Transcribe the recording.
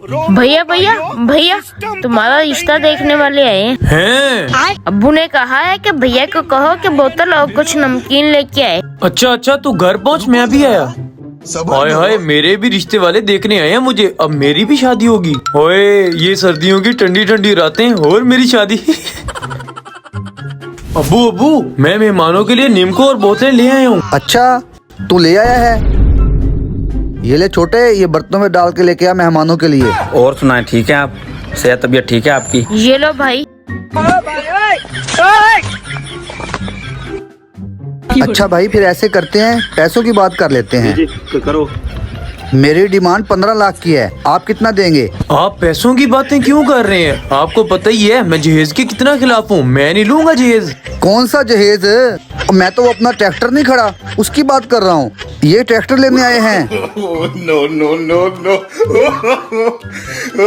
भैया भैया भैया, तुम्हारा रिश्ता देखने वाले आए हैं? अब्बू ने कहा है कि भैया को कहो कि बोतल और कुछ नमकीन लेके आए। अच्छा, तू घर पहुँच, मैं भी आया। हाय हाय, मेरे भी रिश्ते वाले देखने आए हैं मुझे। अब मेरी भी शादी होगी। ओए, ये सर्दियों की ठंडी ठंडी रातें और मेरी शादी। अब्बू, मैं मेहमानों के लिए नीमको और बोतलें ले आया हूँ। अच्छा, तू ले आया है? ये ले छोटे, ये बर्तनों में डाल के लेके आ मेहमानों के लिए। और सुनाए, ठीक है आप? सेहत तबीयत ठीक है आपकी? ये लो भाई। अच्छा भाई, फिर ऐसे करते हैं, पैसों की बात कर लेते हैं। करो। मेरी डिमांड 15 लाख की है, आप कितना देंगे? आप पैसों की बातें क्यों कर रहे हैं? आपको पता ही है मैं जहेज के कितना खिलाफ हूँ। मैं नहीं लूंगा जहेज। कौन सा जहेज? मैं तो अपना ट्रैक्टर नहीं खड़ा, उसकी बात कर रहा हूँ। ये ट्रैक्टर लेने आए हैं। no.